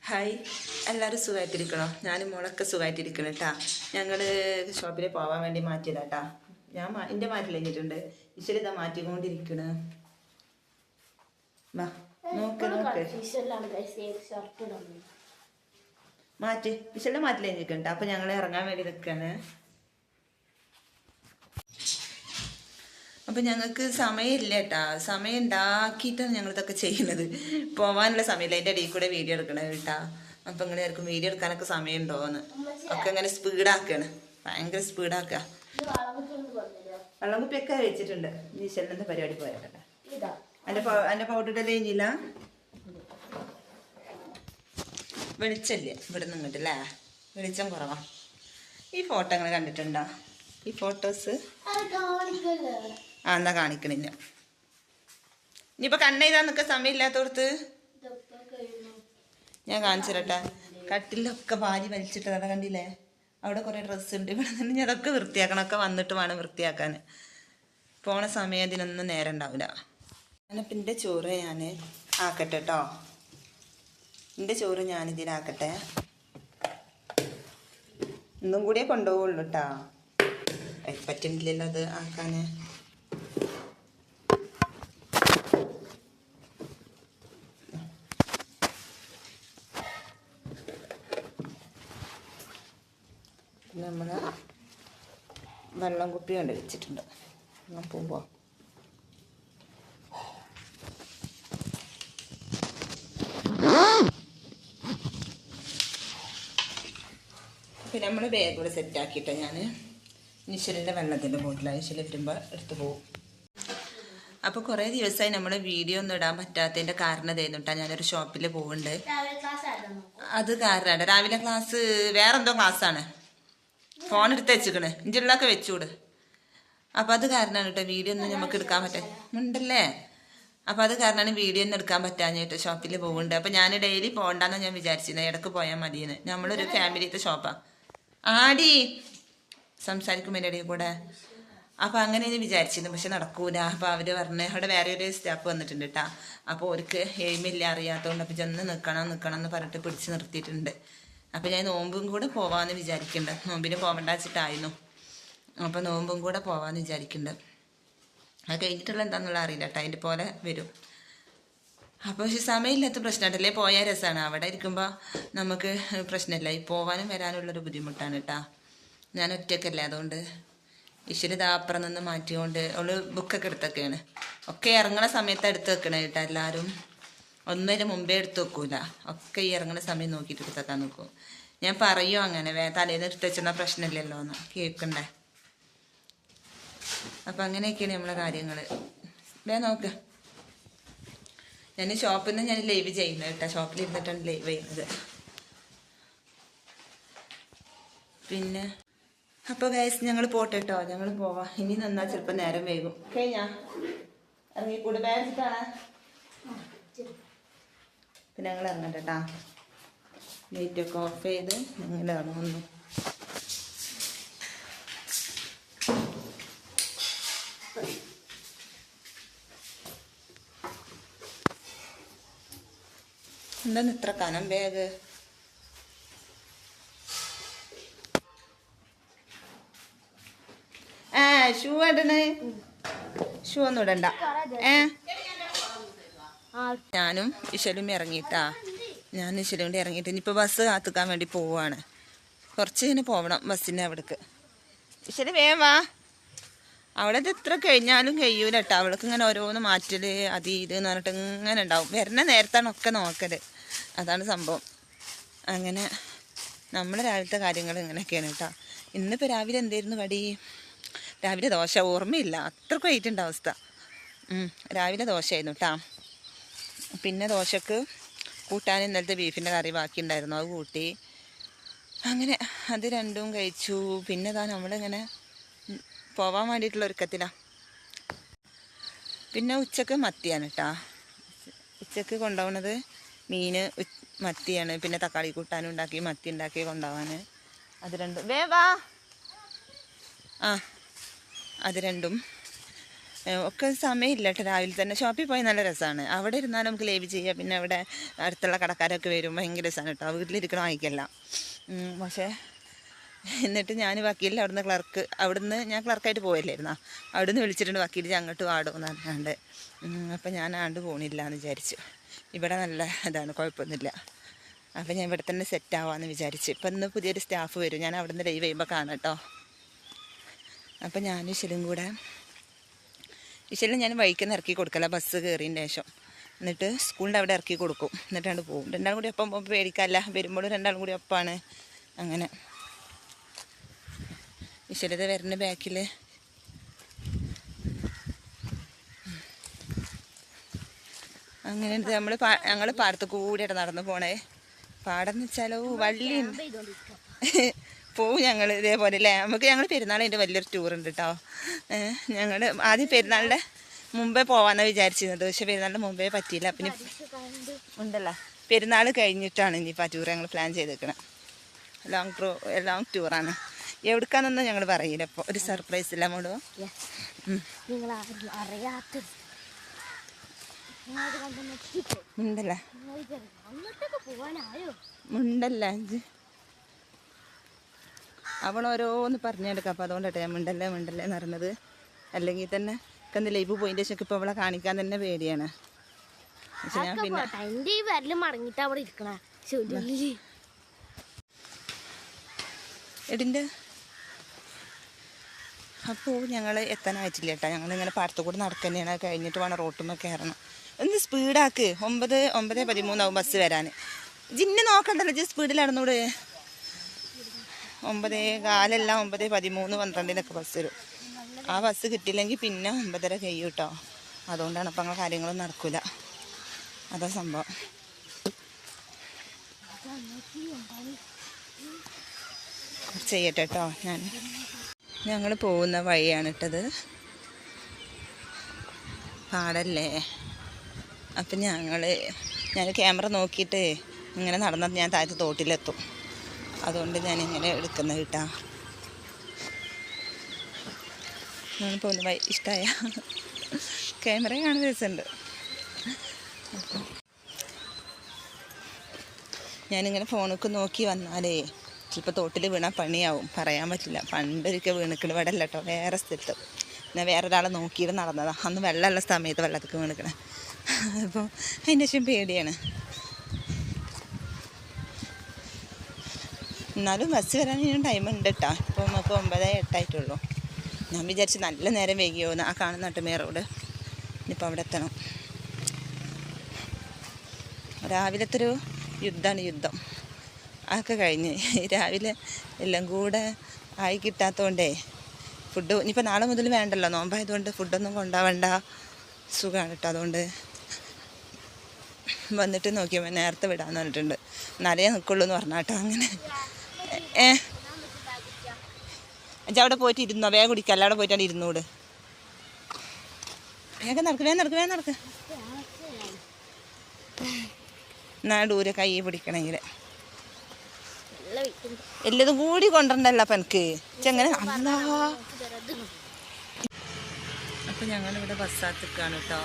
Hi, എല്ലാവരും സുഖമായിട്ടിരിക്കണോ? ഞാനും മോളൊക്കെ സുഖമായിട്ടിരിക്കണം കേട്ടാ. ഞങ്ങൾ ഷോപ്പിൽ പോകാൻ വേണ്ടി മാറ്റിയതാ കേട്ടാ. എൻ്റെ മാറ്റി കഴിഞ്ഞിട്ടുണ്ട്. ഈശ്വരി ഇതാ മാറ്റിക്കൊണ്ടിരിക്കണ്. വാ നോക്ക് മാറ്റി ഈശ്വരുടെ മാറ്റി കഴിഞ്ഞിട്ടുണ്ട്. അപ്പം ഞങ്ങൾ ഇറങ്ങാൻ വേണ്ടി നിൽക്കുകയാണ്. അപ്പം ഞങ്ങൾക്ക് സമയമില്ല കേട്ടാ. സമയം ഉണ്ടാക്കിയിട്ടാണ് ഞങ്ങളിതൊക്കെ ചെയ്യുന്നത്. പോകാനുള്ള സമയമില്ല. അതിൻ്റെ ഇടയിൽ കൂടെ വീഡിയോ എടുക്കണത് കേട്ടാ. അപ്പം ഇങ്ങനെ ആയിരിക്കും വീഡിയോ എടുക്കാനൊക്കെ സമയമുണ്ടോയെന്ന് ഒക്കെ ഇങ്ങനെ സ്പീഡാക്കുകയാണ്. ഭയങ്കര സ്പീഡാക്കുക. വെള്ളം കുപ്പിയൊക്കെ വെച്ചിട്ടുണ്ട്. ഈശ്വരൻ്റെ പരിപാടി പോയാട്ടെ. എൻ്റെ പൗഡർ കഴിഞ്ഞില്ല. വെളിച്ചമില്ല ഇവിടെ നിന്നിട്ടല്ലേ, വെളിച്ചം കുറവാ. ഈ ഫോട്ടോ നിങ്ങൾ കണ്ടിട്ടുണ്ടോ? ഈ ഫോട്ടോസ് എന്നാ കാണിക്കണില്ല. ഇനിയിപ്പോൾ കണ്ണെഴുതാൻ നിൽക്കാൻ സമയമില്ലാത്തോടത്ത് ഞാൻ കാണിച്ചു തരട്ടെ. കട്ടിലൊക്കെ വാരി വലിച്ചിട്ടതാ കണ്ടില്ലേ? അവിടെ കുറേ ഡ്രസ്സ് ഉണ്ട്. ഇവിടെ നിന്ന് ഞാൻ അതൊക്കെ വൃത്തിയാക്കണം. ഒക്കെ വന്നിട്ട് വേണം വൃത്തിയാക്കാൻ. പോണ സമയം ഇതിനൊന്നും നേരം ഉണ്ടാവില്ല. ഞാനിപ്പോൾ എൻ്റെ ചോറ് ഞാൻ ആക്കട്ടെ കേട്ടോ. എൻ്റെ ചോറ് ഞാനിതിലാക്കട്ടെ. ഇന്നും കൂടിയേ കൊണ്ടുപോകുള്ളൂ കേട്ടോ. പറ്റുന്നില്ലല്ലോ അത് ആക്കാൻ. നമ്മൾ വെള്ളം കുപ്പി കൊണ്ട് വെച്ചിട്ടുണ്ട്. പോകുമ്പോൾ പിന്നെ നമ്മൾ ബാഗ് കൂടെ സെറ്റാക്കിയിട്ട് ഞാൻ നിശ്വലിൻ്റെ വെള്ളത്തിൻ്റെ ബോട്ടിലാണ്. നിശ്വല വരുമ്പോൾ എടുത്ത് പോകും. അപ്പോൾ കുറേ ദിവസമായി നമ്മൾ വീഡിയോ ഒന്നും ഇടാൻ പറ്റാത്തതിൻ്റെ കാരണം ഇതായിരുന്നു കേട്ടോ. ഞാനൊരു ഷോപ്പിൽ പോകുന്നുണ്ട്. അത് കാരണമാണ്. രാവിലെ ക്ലാസ് വേറെ എന്തോ ക്ലാസ്സാണ്. ഫോൺ എടുത്ത് വെച്ചിക്കണ്. ഇഞ്ചിള്ളൊക്കെ വെച്ചൂട്. അപ്പം അത് കാരണമാണ് കേട്ടോ വീഡിയോ ഒന്നും നമുക്ക് എടുക്കാൻ പറ്റാൻ ഉണ്ടല്ലേ. അപ്പം അത് കാരണമാണ് വീഡിയോ ഒന്നും എടുക്കാൻ പറ്റാഞ്ഞിട്ട് ഷോപ്പിൽ പോകുന്നുണ്ട്. അപ്പം ഞാൻ ഡെയിലി പോകണ്ടെന്ന് ഞാൻ വിചാരിച്ചിരുന്നത്. ഇടയ്ക്ക് പോയാൽ മതിയെന്ന്. നമ്മളൊരു ഫാമിലിത്തെ ഷോപ്പാണ്. ആടി സംസാരിക്കും എൻ്റെ ഇടയിൽ കൂടെ. അപ്പോൾ അങ്ങനെ വിചാരിച്ചിരുന്നു. പക്ഷെ നടക്കൂല. അപ്പോൾ അവർ പറഞ്ഞ് അവിടെ വേറെ ഒരു സ്റ്റാഫ് വന്നിട്ടുണ്ട് കേട്ടോ. അപ്പോൾ അവർക്ക് എയിമില്ല അറിയാത്തതുകൊണ്ട് അപ്പം ചെന്ന് നിൽക്കണം എന്ന് പറഞ്ഞിട്ട് പിടിച്ച് നിർത്തിയിട്ടുണ്ട്. അപ്പോൾ ഞാൻ നോമ്പും കൂടെ പോവാമെന്ന് വിചാരിക്കുന്നുണ്ട്. നോമ്പിന് പോകേണ്ട വെച്ചിട്ടായിരുന്നു. അപ്പോൾ നോമ്പും കൂടെ പോവാമെന്ന് വിചാരിക്കുന്നുണ്ട്. അത് കഴിഞ്ഞിട്ടുള്ള എന്താണെന്നുള്ള അറിയില്ല കേട്ടോ. അതിൻ്റെ പോലെ വരും. അപ്പോൾ പക്ഷെ സമയമില്ലാത്ത പ്രശ്നമുണ്ടല്ലേ. പോയാൽ രസമാണ്. അവിടെ ഇരിക്കുമ്പോൾ നമുക്ക് പ്രശ്നമില്ല. ഈ പോകാനും വരാനുള്ളൊരു ബുദ്ധിമുട്ടാണ് കേട്ടോ. ഞാൻ ഒറ്റയ്ക്കല്ലേ. അതുകൊണ്ട് ഈശ്വരി അപ്പുറം നിന്ന് മാറ്റിക്കൊണ്ട് അവള് ബുക്കൊക്കെ എടുത്തൊക്കെയാണ്. ഒക്കെ ഇറങ്ങണ സമയത്ത് എടുത്ത് വെക്കണേ കേട്ടോ. എല്ലാവരും ഒന്നര മുമ്പേ എടുത്ത് വെക്കൂല. ഒക്കെ ഈ ഇറങ്ങുന്ന സമയം നോക്കിയിട്ട് എടുത്തേക്കാൻ നോക്കും. ഞാൻ പറയും അങ്ങനെ തലേന്ന് എടുത്ത് വെച്ചിരുന്ന പ്രശ്നമില്ലല്ലോ എന്ന് കേൾക്കണ്ടേ. അപ്പം അങ്ങനെയൊക്കെയാണ് നമ്മളെ കാര്യങ്ങൾ. നോക്ക്, ഞാൻ ഷോപ്പിൽ നിന്ന് ഞാൻ ലൈവ് ചെയ്യുന്നത് കേട്ടോ. ഷോപ്പിൽ ഇരുന്നിട്ടാണ് ലൈവ് ചെയ്യുന്നത്. പിന്നെ അപ്പോൾ ഗൈസ് ഞങ്ങൾ പോട്ടെ കേട്ടോ. ഞങ്ങൾ പോവാം. ഇനി നിന്നാൽ ചിലപ്പോൾ നേരം വൈകും. കഴിഞ്ഞാ ഇറങ്ങിക്കൂട് ബാഗിട്ടാണ്. പിന്നെ ഞങ്ങൾ ഇറങ്ങട്ടെ കേട്ടോ. ലൈറ്റൊക്കെ ഓഫ് ചെയ്ത് ഞങ്ങൾ ഇറങ്ങുന്നു. എന്താണ് ഇത്ര കനം ബാഗ്? ഷൂ ഇടണേ. ഷൂ ഒന്നും ഇടണ്ട. ഞാനും ഇശലും ഇറങ്ങിയിട്ടാ. ഞാൻ ഇശലും കൂടി ഇറങ്ങിയിട്ട് ഇനിയിപ്പോൾ ബസ് കാത്തുക്കാൻ വേണ്ടി പോവുകയാണ്. കുറച്ച് ഇങ്ങനെ പോകണം ബസ്സിൻ്റെ അവിടേക്ക്. ഇശല് വേഗം വാ. അവിടെ ഇത് ഇത്ര കഴിഞ്ഞാലും കഴിയൂല കേട്ടോ. അവൾക്ക് ഇങ്ങനെ ഓരോന്ന് മാറ്റൽ അത് ഇത് എന്ന് പറഞ്ഞിട്ട് ഇങ്ങനെ ഉണ്ടാവും. വരുന്ന നേരത്താണ് ഒക്കെ നോക്കൽ. അതാണ് സംഭവം. അങ്ങനെ നമ്മുടെ രാവിലത്തെ കാര്യങ്ങൾ ഇങ്ങനെയൊക്കെയാണ് കേട്ടോ. ഇന്നിപ്പോൾ രാവിലെ എന്തായിരുന്നു കടി? രാവിലെ ദോശ. ഓർമ്മയില്ല, അത്രക്കും ആയിട്ടുണ്ട് അവസ്ഥ. രാവിലെ ദോശയായിരുന്നു കേട്ടോ. പിന്നെ ദോശക്ക് കൂട്ടാൻ ഇന്നലത്തെ ബീഫിൻ്റെ കറി ബാക്കിയുണ്ടായിരുന്നു. അത് കൂട്ടി അങ്ങനെ അത് രണ്ടും കഴിച്ചു. പിന്നെ ഇതാ നമ്മളിങ്ങനെ പോവാൻ വേണ്ടിയിട്ടുള്ള ഒരുക്കത്തിലാണ്. പിന്നെ ഉച്ചക്ക് മത്തിയാണ് കേട്ടോ. ഉച്ചക്ക് കൊണ്ടുപോകുന്നത് മീൻ മത്തിയാണ്. പിന്നെ തക്കാളി കൂട്ടാനും ഉണ്ടാക്കി മത്തി ഉണ്ടാക്കി കൊണ്ടുപോകാൻ. അത് രണ്ടും വേവാ. അത് രണ്ടും ഒക്കെ സമയമില്ല കേട്ടോ. രാവിലെ തന്നെ ഷോപ്പിൽ പോയി നല്ല രസമാണ്. അവിടെ ഇരുന്നാൽ നമുക്ക് ലൈവ് ചെയ്യാം. പിന്നെ അവിടെ അടുത്തുള്ള കടക്കാരൊക്കെ വരും, ഭയങ്കര രസമാണ് കേട്ടോ. വീട്ടിലിരിക്കണ വായിക്കല്ല. പക്ഷേ എന്നിട്ട് ഞാൻ വക്കീലിൽ അവിടുന്ന് ഞാൻ ക്ലർക്കായിട്ട് പോയില്ലായിരുന്നോ, അവിടുന്ന് വിളിച്ചിട്ടുണ്ട് വക്കീൽ അങ്ങോട്ട് വാടുമെന്ന് പറഞ്ഞാണ്ട്. അപ്പം ഞാൻ ആണ്ട് പോണില്ല എന്ന് വിചാരിച്ചു. ഇവിടെ നല്ല ഇതാണ്, കുഴപ്പമൊന്നുമില്ല. അപ്പം ഞാൻ ഇവിടെ തന്നെ സെറ്റ് ആവാമെന്ന് വിചാരിച്ചു. ഇപ്പം ഇന്ന് പുതിയൊരു സ്റ്റാഫ് വരും, ഞാൻ അവിടെ നിന്ന് ലൈവ് ചെയ്യുമ്പോൾ കാണാം കേട്ടോ. അപ്പം ഞാൻ ഇശലും കൂടെ ഞാൻ വഴിക്കുന്ന ഇറക്കി കൊടുക്കല, ബസ് കയറിയതിന് ശേഷം. എന്നിട്ട് സ്കൂളിൻ്റെ അവിടെ ഇറക്കി കൊടുക്കും, എന്നിട്ടാണ്ട് പോകും. രണ്ടാളും കൂടി ഒപ്പം പോകുമ്പോൾ പേടിക്കാമല്ല, വരുമ്പോഴും രണ്ടാളും കൂടി ഒപ്പമാണ്. അങ്ങനെ ഇശലത വരുന്ന ബാക്കിൽ അങ്ങനെ ഞങ്ങൾ പാടത്ത് കൂടിയിട്ട് നടന്നു പോണേ. പാടം എന്ന് വെച്ചാലോ വള്ളി പോവും ഞങ്ങൾ ഇതേപോലെ അല്ലേ. ഞങ്ങൾ പെരുന്നാളിൻ്റെ വലിയൊരു ടൂറുണ്ട് കേട്ടോ. ഞങ്ങൾ ആദ്യം പെരുന്നാളിൻ്റെ മുമ്പേ പോകാമെന്നാണ് വിചാരിച്ചിരുന്നത്, പക്ഷെ പെരുന്നാളിൻ്റെ മുമ്പേ പറ്റിയില്ല. പിന്നെ ഉണ്ടല്ലോ, പെരുന്നാൾ കഴിഞ്ഞിട്ടാണ് ഇനിയിപ്പോൾ ആ ടൂർ ഞങ്ങൾ പ്ലാൻ ചെയ്തേക്കണം. ലോങ് ടൂറാണ്. എവിടുക്കാന്നൊന്നും ഞങ്ങൾ പറയില്ല. ഇപ്പോൾ ഒരു സർപ്രൈസ് ഇല്ല മോളോ. മുണ്ടല്ലേ മുണ്ടല്ലേ അവളോരോന്ന് പറഞ്ഞെടുക്കാം. അപ്പോൾ അതുകൊണ്ടട്ടെ ഞാൻ മിണ്ടല്ലേ എന്ന് പറയുന്നത്. അല്ലെങ്കിൽ തന്നെ ഇന്ന് ലൈവ് പോയിൻ്റെ ശേഷം ഇപ്പോൾ അവളെ കാണിക്കാൻ തന്നെ പേടിയാണ്. പക്ഷെ ഞാൻ പിന്നെ എടിൻ്റെ അപ്പോൾ ഞങ്ങൾ എത്താനായിട്ടില്ല കേട്ടോ. ഞങ്ങളിങ്ങനെ പാടത്തു കൂടെ നടക്കുന്നതാണ്. കഴിഞ്ഞിട്ട് വേണം റോട്ടുമ്പോൾ കയറണം. ഒന്ന് സ്പീഡാക്ക്. 9:13 ബസ് വരാൻ. ജിന്നെ നോക്കണ്ടല്ലോ, ജി സ്പീഡിൽ നടന്നൂടെ. 9:15 9:13 12 ബസ് വരും. ആ ബസ് കിട്ടിയില്ലെങ്കിൽ പിന്നെ 9:30 കഴിയും കേട്ടോ. അതുകൊണ്ടാണ് അപ്പം അങ്ങനെ കാര്യങ്ങളൊന്നും നടക്കില്ല. അതാ സംഭവം. ചെയ്യട്ടെ കേട്ടോ. ഞങ്ങൾ പോകുന്ന വഴിയാണ് ഇട്ടത്, പാടല്ലേ. അപ്പം ഞാൻ ക്യാമറ നോക്കിയിട്ട് ഇങ്ങനെ നടന്നാൽ ഞാൻ താഴത്ത് തോട്ടിലെത്തും. അതുകൊണ്ട് ഞാനിങ്ങനെ എടുക്കുന്നത് കേട്ടാ. ഞാൻ പോകുന്ന വഴി ഇഷ്ടമായ ക്യാമറ കാണാൻ രസമുണ്ട്. ഞാനിങ്ങനെ ഫോണൊക്കെ നോക്കി വന്നാലേ ചിലപ്പോൾ തോട്ടിൽ വീണാൽ പണിയാവും, പറയാൻ പറ്റില്ല. പണ്ടൊരിക്കൽ വീണിക്കണ്, ഇവിടെ അല്ല കേട്ടോ, വേറെ സ്ഥലത്ത്. ഞാൻ വേറെ ഒരാളെ നോക്കിയിട്ട് നടന്നതാണ്. അന്ന് വെള്ളമുള്ള സമയത്ത് വെള്ളത്തേക്ക് വീണിക്കണേ. അപ്പോൾ അതിൻ്റെ ശേഷം പേടിയാണ്. എന്നാലും ബസ് വരാൻ ഇനിയും ടൈമുണ്ട് കേട്ടോ. ഇപ്പോൾ നമുക്ക് 9:08 ഞാൻ വിചാരിച്ച് നല്ല നേരം വൈകിയോന്ന്. ആ കാണുന്ന നട്ടുമേ റോഡ്, ഇനിയിപ്പോൾ അവിടെ എത്തണം. രാവിലത്തെ ഒരു യുദ്ധം അതൊക്കെ കഴിഞ്ഞ് രാവിലെ എല്ലാം കൂടെ ആയി കിട്ടാത്തതുകൊണ്ടേ ഫുഡ് ഇനിയിപ്പോൾ നാളെ മുതൽ വേണ്ടല്ലോ, നോമ്പായതുകൊണ്ട് ഫുഡൊന്നും കൊണ്ടുപോകണ്ട, സുഖമാണ് കേട്ടോ. അതുകൊണ്ട് വന്നിട്ട് നോക്കിയപ്പോൾ നേരത്തെ വിടാമെന്ന് പറഞ്ഞിട്ടുണ്ട്. എന്നാലേ നിൽക്കുള്ളൂ എന്ന് പറഞ്ഞാൽ കേട്ടോ. അങ്ങനെ അച്ഛാ അവിടെ പോയിട്ട് ഇരുന്നോ, വേഗം കുടിക്കല്ല, അവിടെ പോയിട്ടാണ് ഇരുന്നൂട്. വേഗം നടക്ക്. എന്നാ ദൂരെ കൈ പിടിക്കണമെങ്കിൽ എല്ലതും കൂടി കൊണ്ടുവരണ്ടല്ലോ അപ്പം എനിക്ക് ചെങ്ങനെ. അപ്പം ഞങ്ങളിവിടെ ബസ്സാത്തിക്കാണ് കേട്ടോ.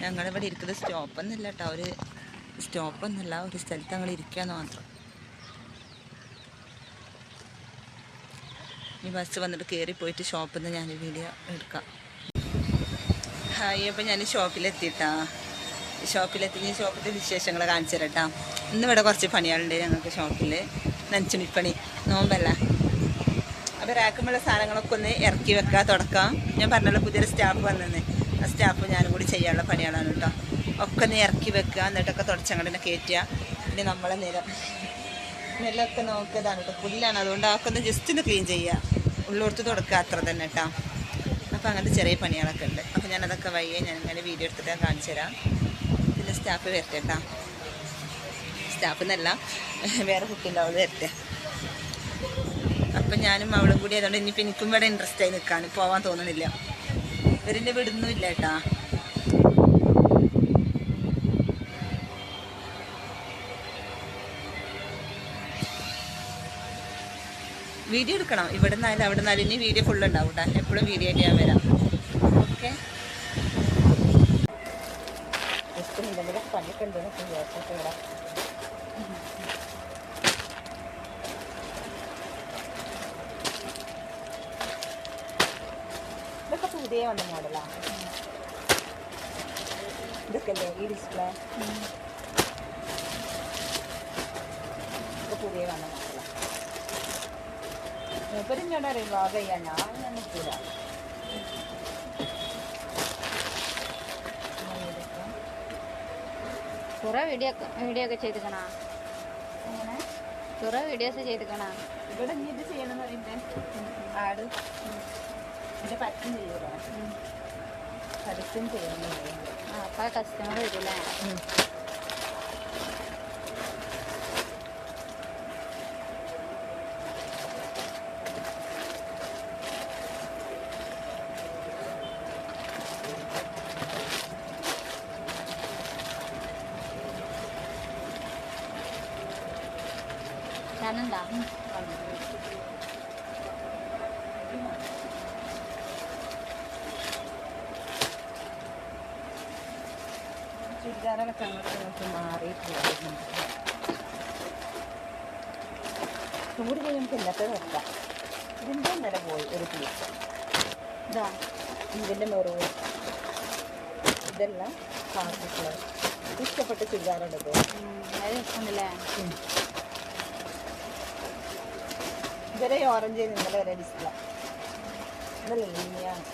ഞങ്ങളിവിടെ ഇരിക്കുന്നത് സ്റ്റോപ്പൊന്നുമില്ല കേട്ടോ, ഒരു സ്റ്റോപ്പൊന്നുമില്ല, ഒരു സ്ഥലത്ത് ഞങ്ങൾ ഇരിക്കാന്ന് മാത്രം. ഈ ബസ് വന്നിട്ട് കയറിപ്പോയിട്ട് ഷോപ്പിൽ നിന്ന് ഞാൻ വീഡിയോ എടുക്കാം. ഹായ്, അപ്പം ഞാൻ ഷോപ്പിലെത്തിയിട്ടാ. ഷോപ്പിലത്തെ വിശേഷങ്ങൾ കാണിച്ചു തരട്ടാ. ഇന്നിവിടെ കുറച്ച് പണികളുണ്ട് ഞങ്ങൾക്ക് ഷോപ്പിൽ. നനച്ചുണിപ്പണി, നോമ്പല്ല. അപ്പോൾ റാക്കുമുള്ള സാധനങ്ങളൊക്കെ ഒന്ന് ഇറക്കി വെക്കുക, തുടക്കാം. ഞാൻ പറഞ്ഞല്ലോ പുതിയൊരു സ്റ്റാഫ് വന്നെന്ന്, ആ സ്റ്റാഫ് ഞാനും കൂടി ചെയ്യാനുള്ള പണികളാണ് കേട്ടോ. ഒക്കെ ഒന്ന് ഇറക്കി വെക്കുക, എന്നിട്ടൊക്കെ തുടച്ചങ്ങോട്ട് കയറ്റുക. പിന്നെ നമ്മളെ നെല്ലൊക്കെ നോക്കിയതാണ് കേട്ടോ, പുല്ലാണ്. അതുകൊണ്ട് അതൊക്കെ ഒന്ന് ജസ്റ്റ് ഒന്ന് ക്ലീൻ ചെയ്യുക, ഉള്ളോർത്ത് തുടക്കുക, അത്ര തന്നെ കേട്ടോ. അപ്പോൾ അങ്ങനത്തെ ചെറിയ പണികളൊക്കെ ഉണ്ട്. അപ്പോൾ ഞാനതൊക്കെ വയ്യ ഞാനിങ്ങനെ വീഡിയോ എടുത്തിട്ട് കാണിച്ചു തരാം. പിന്നെ സ്റ്റാഫ് വരട്ടെ കേട്ടോ. സ്റ്റാഫ് എന്നല്ല, വേറെ കുട്ടിയുണ്ടാവും, വരട്ടെ. അപ്പം ഞാനും അവളും കൂടി അതുകൊണ്ട് ഇനിയിപ്പോൾ എനിക്കും ഇവിടെ ഇൻട്രസ്റ്റ് ആയി നിൽക്കാൻ പോകാൻ തോന്നുന്നില്ല. ഇവരെന്നെ വിടുന്നുമില്ല കേട്ടാ. വീഡിയോ എടുക്കണം. ഇവിടെ നിന്നാലും അവിടെ നിന്നാലും ഇനി വീഡിയോ ഫുള്ള് ഉണ്ടാവും കേട്ടോ. എപ്പോഴും വീഡിയോ ആയിട്ട് ഞാൻ വരാം. ഓക്കെ, എന്തെങ്കിലും പണിയൊക്കെ ഉണ്ടെന്ന് വിചാരിച്ചൊക്കെ ഇവിടെ ഇതൊക്കെ പുതിയ വന്ന മോഡലാണ്. ഇതൊക്കെ അല്ലേ ഈ ഡിസ്പ്ലേ ഇതൊക്കെ പുതിയ വന്ന മോഡലാണ്. മൂപ്പര് ഇങ്ങോട്ട് അറിയും വ്ളോഗ് ചെയ്യാൻ, ഞാൻ നിൽക്കില്ല. കുറെ വീഡിയോ ഒക്കെ ചെയ്തിക്കണോ? അങ്ങനെ കുറെ വീഡിയോസ് ചെയ്തിക്കണോ? ഇവിടെ ഇനി ഇത് ചെയ്യണമെന്ന് പറയുന്നത് ആട് എൻ്റെ പറ്റും ചെയ്യൂല, പരസ്യം ചെയ്യണമെന്ന് പറയുന്നത്. ആ, അപ്പോൾ കസ്റ്റമർ വരില്ലേ? ഞാനെന്താ ചുരിദാറൊക്കെ അങ്ങോട്ട് മാറിയിട്ടുണ്ടായിരുന്നു. ചൂട് ചെയ്യുമ്പോൾ ഇന്നത്തെ നിർത്താം. ഇതിൻ്റെ ഇന്നലെ പോയി ഒരു പീസ്. ഇതാ ഇതിൻ്റെ മെറൂൺ ഇതെല്ലാം കാണിച്ചിട്ടുള്ള ഇഷ്ടപ്പെട്ട ചുരിദാറുണ്ടത്. അത് രസമുണ്ടല്ലേ? ഇതുവരെ ഓറഞ്ച് ഇന്നലെ വരെ ഡിസ്പ്ലേ ഇന്നലെ ലിനിയാണ്.